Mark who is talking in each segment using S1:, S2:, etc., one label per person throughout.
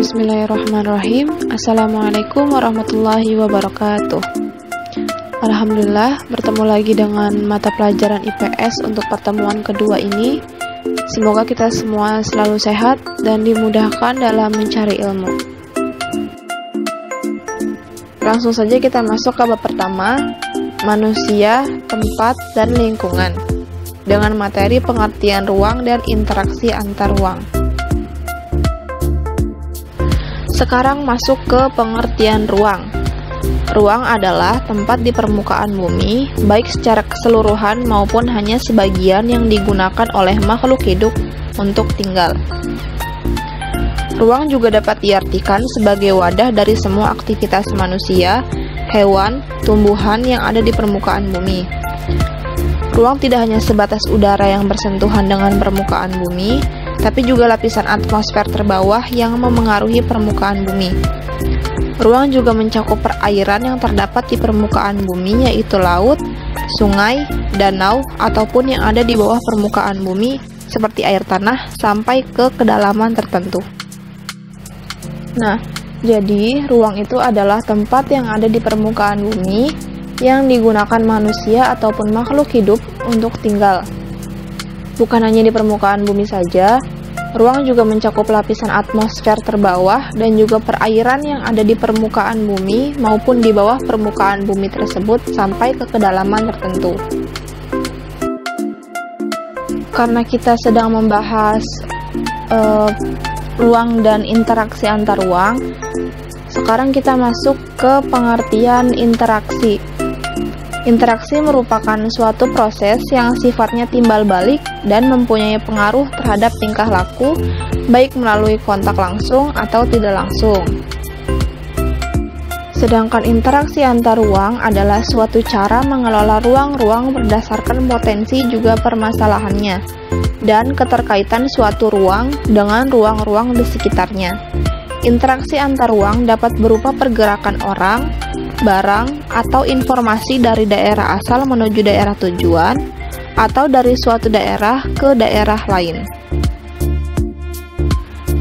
S1: Bismillahirrahmanirrahim. Assalamualaikum warahmatullahi wabarakatuh. Alhamdulillah, bertemu lagi dengan mata pelajaran IPS untuk pertemuan kedua ini. Semoga kita semua selalu sehat dan dimudahkan dalam mencari ilmu. Langsung saja kita masuk ke bab pertama, manusia, tempat, dan lingkungan, dengan materi pengertian ruang dan interaksi antar ruang. Sekarang masuk ke pengertian ruang. Ruang adalah tempat di permukaan bumi, baik secara keseluruhan maupun hanya sebagian yang digunakan oleh makhluk hidup untuk tinggal. Ruang juga dapat diartikan sebagai wadah dari semua aktivitas manusia, hewan, tumbuhan yang ada di permukaan bumi. Ruang tidak hanya sebatas udara yang bersentuhan dengan permukaan bumi, tapi juga lapisan atmosfer terbawah yang memengaruhi permukaan bumi. Ruang juga mencakup perairan yang terdapat di permukaan bumi, yaitu laut, sungai, danau, ataupun yang ada di bawah permukaan bumi, seperti air tanah, sampai ke kedalaman tertentu. Nah, jadi ruang itu adalah tempat yang ada di permukaan bumi yang digunakan manusia ataupun makhluk hidup untuk tinggal. Bukan hanya di permukaan bumi saja, ruang juga mencakup lapisan atmosfer terbawah dan juga perairan yang ada di permukaan bumi maupun di bawah permukaan bumi tersebut sampai ke kedalaman tertentu. Karena kita sedang membahas ruang dan interaksi antar ruang, sekarang kita masuk ke pengertian interaksi. Interaksi merupakan suatu proses yang sifatnya timbal balik dan mempunyai pengaruh terhadap tingkah laku, baik melalui kontak langsung atau tidak langsung. Sedangkan interaksi antar ruang adalah suatu cara mengelola ruang-ruang berdasarkan potensi juga permasalahannya, dan keterkaitan suatu ruang dengan ruang-ruang di sekitarnya. Interaksi antar ruang dapat berupa pergerakan orang, barang, atau informasi dari daerah asal menuju daerah tujuan, atau dari suatu daerah ke daerah lain.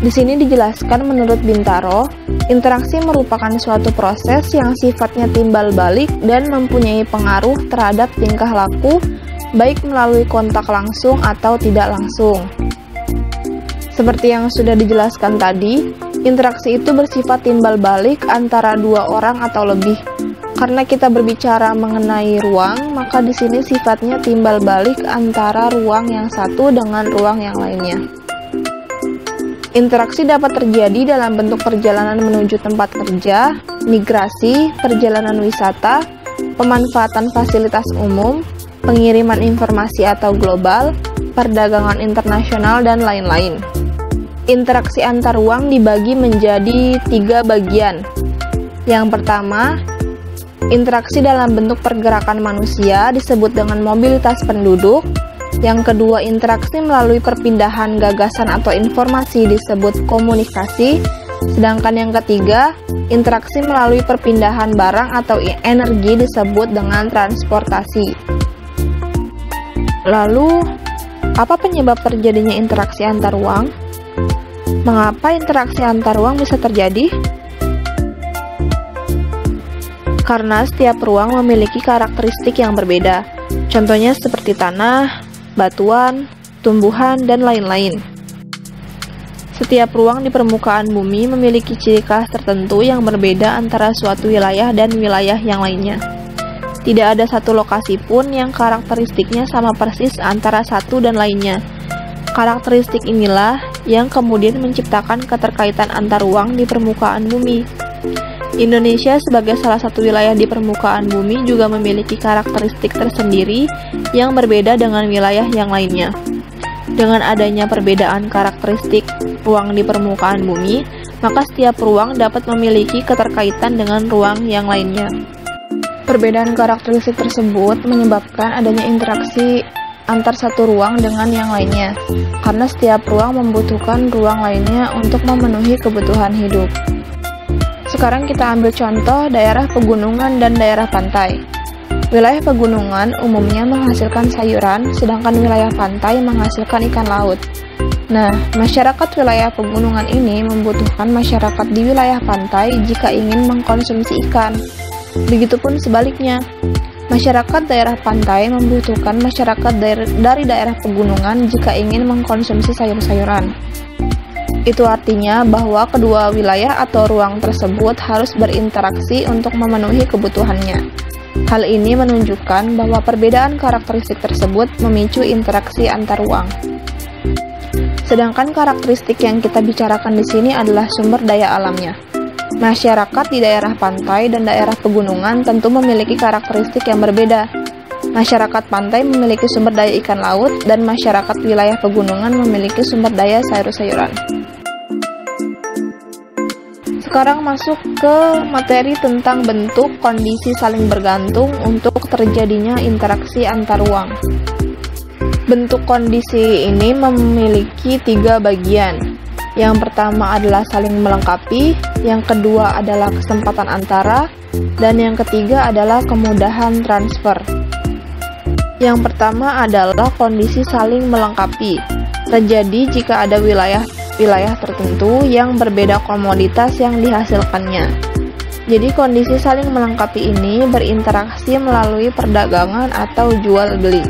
S1: Di sini dijelaskan menurut Bintaro, interaksi merupakan suatu proses yang sifatnya timbal balik dan mempunyai pengaruh terhadap tingkah laku, baik melalui kontak langsung atau tidak langsung. Seperti yang sudah dijelaskan tadi, interaksi itu bersifat timbal balik antara dua orang atau lebih. Karena kita berbicara mengenai ruang, maka di sini sifatnya timbal balik antara ruang yang satu dengan ruang yang lainnya. Interaksi dapat terjadi dalam bentuk perjalanan menuju tempat kerja, migrasi, perjalanan wisata, pemanfaatan fasilitas umum, pengiriman informasi atau global, perdagangan internasional, dan lain-lain. Interaksi antar ruang dibagi menjadi 3 bagian. Yang pertama, interaksi dalam bentuk pergerakan manusia disebut dengan mobilitas penduduk. Yang kedua, interaksi melalui perpindahan gagasan atau informasi disebut komunikasi. Sedangkan yang ketiga, interaksi melalui perpindahan barang atau energi disebut dengan transportasi. Lalu, apa penyebab terjadinya interaksi antar ruang? Mengapa interaksi antar ruang bisa terjadi? Karena setiap ruang memiliki karakteristik yang berbeda. Contohnya seperti tanah, batuan, tumbuhan, dan lain-lain. Setiap ruang di permukaan bumi memiliki ciri khas tertentu yang berbeda antara suatu wilayah dan wilayah yang lainnya. Tidak ada satu lokasi pun yang karakteristiknya sama persis antara satu dan lainnya. Karakteristik inilah yang kemudian menciptakan keterkaitan antar ruang di permukaan bumi. Indonesia sebagai salah satu wilayah di permukaan bumi juga memiliki karakteristik tersendiri yang berbeda dengan wilayah yang lainnya. Dengan adanya perbedaan karakteristik ruang di permukaan bumi, maka setiap ruang dapat memiliki keterkaitan dengan ruang yang lainnya. Perbedaan karakteristik tersebut menyebabkan adanya interaksi antar satu ruang dengan yang lainnya, karena setiap ruang membutuhkan ruang lainnya untuk memenuhi kebutuhan hidup. Sekarang kita ambil contoh daerah pegunungan dan daerah pantai. Wilayah pegunungan umumnya menghasilkan sayuran, sedangkan wilayah pantai menghasilkan ikan laut. Nah, masyarakat wilayah pegunungan ini membutuhkan masyarakat di wilayah pantai jika ingin mengkonsumsi ikan. Begitupun sebaliknya, masyarakat daerah pantai membutuhkan masyarakat dari daerah pegunungan jika ingin mengkonsumsi sayur-sayuran. Itu artinya bahwa kedua wilayah atau ruang tersebut harus berinteraksi untuk memenuhi kebutuhannya. Hal ini menunjukkan bahwa perbedaan karakteristik tersebut memicu interaksi antar ruang. Sedangkan karakteristik yang kita bicarakan di sini adalah sumber daya alamnya. Masyarakat di daerah pantai dan daerah pegunungan tentu memiliki karakteristik yang berbeda. Masyarakat pantai memiliki sumber daya ikan laut dan masyarakat wilayah pegunungan memiliki sumber daya sayur-sayuran. Sekarang masuk ke materi tentang bentuk kondisi saling bergantung untuk terjadinya interaksi antar ruang. Bentuk kondisi ini memiliki 3 bagian. Yang pertama adalah saling melengkapi, yang kedua adalah kesempatan antara, dan yang ketiga adalah kemudahan transfer. Yang pertama adalah kondisi saling melengkapi. Terjadi jika ada wilayah tertentu yang berbeda komoditas yang dihasilkannya. Jadi kondisi saling melengkapi ini berinteraksi melalui perdagangan atau jual beli.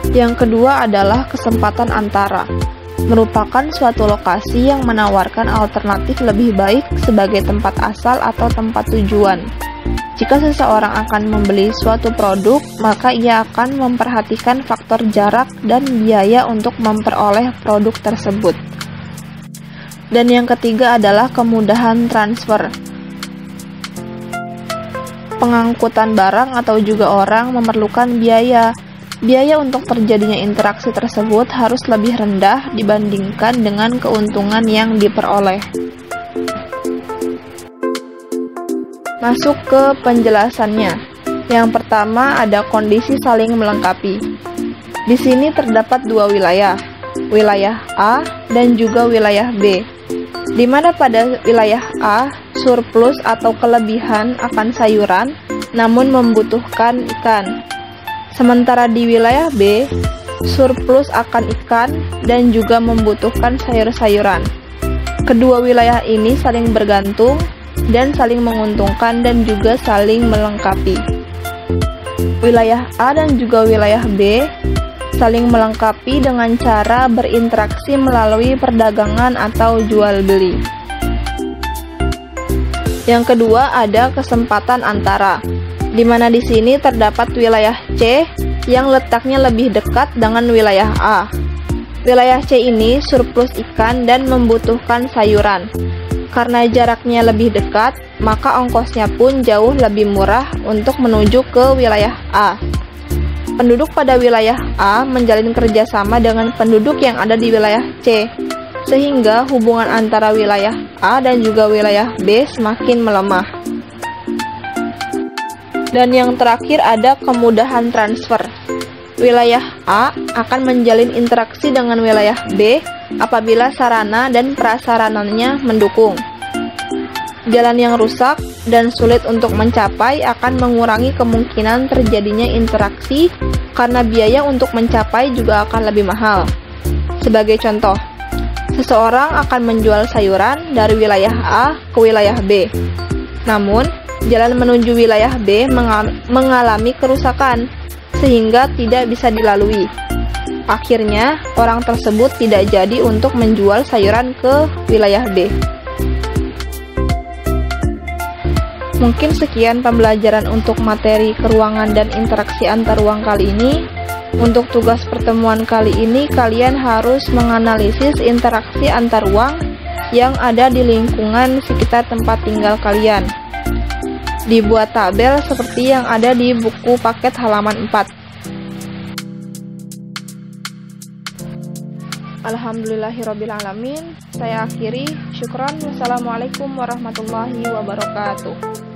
S1: Yang kedua adalah kesempatan antara, merupakan suatu lokasi yang menawarkan alternatif lebih baik sebagai tempat asal atau tempat tujuan. Jika seseorang akan membeli suatu produk, maka ia akan memperhatikan faktor jarak dan biaya untuk memperoleh produk tersebut. Dan yang ketiga adalah kemudahan transfer. Pengangkutan barang atau juga orang memerlukan biaya. Biaya untuk terjadinya interaksi tersebut harus lebih rendah dibandingkan dengan keuntungan yang diperoleh. Masuk ke penjelasannya. Yang pertama ada kondisi saling melengkapi. Di sini terdapat 2 wilayah, wilayah A dan juga wilayah B. Di mana pada wilayah A surplus atau kelebihan akan sayuran, namun membutuhkan ikan. Sementara di wilayah B, surplus akan ikan dan juga membutuhkan sayur-sayuran. Kedua wilayah ini saling bergantung dan saling menguntungkan dan juga saling melengkapi. Wilayah A dan juga wilayah B saling melengkapi dengan cara berinteraksi melalui perdagangan atau jual beli. Yang kedua ada kesempatan antara, di mana di sini terdapat wilayah C yang letaknya lebih dekat dengan wilayah A. Wilayah C ini surplus ikan dan membutuhkan sayuran. Karena jaraknya lebih dekat, maka ongkosnya pun jauh lebih murah untuk menuju ke wilayah A. Penduduk pada wilayah A menjalin kerjasama dengan penduduk yang ada di wilayah C, sehingga hubungan antara wilayah A dan juga wilayah B semakin melemah. Dan yang terakhir ada kemudahan transfer. Wilayah A akan menjalin interaksi dengan wilayah B apabila sarana dan prasarananya mendukung. Jalan yang rusak dan sulit untuk mencapai akan mengurangi kemungkinan terjadinya interaksi karena biaya untuk mencapai juga akan lebih mahal. Sebagai contoh, seseorang akan menjual sayuran dari wilayah A ke wilayah B. Namun, jalan menuju wilayah B mengalami kerusakan sehingga tidak bisa dilalui. Akhirnya, orang tersebut tidak jadi untuk menjual sayuran ke wilayah B. Mungkin sekian pembelajaran untuk materi keruangan dan interaksi antar ruang kali ini. Untuk tugas pertemuan kali ini, kalian harus menganalisis interaksi antar ruang yang ada di lingkungan sekitar tempat tinggal kalian. Dibuat tabel seperti yang ada di buku paket halaman 4. Alhamdulillahirrabbilalamin. Saya akhiri. Syukran. Wassalamualaikum warahmatullahi wabarakatuh.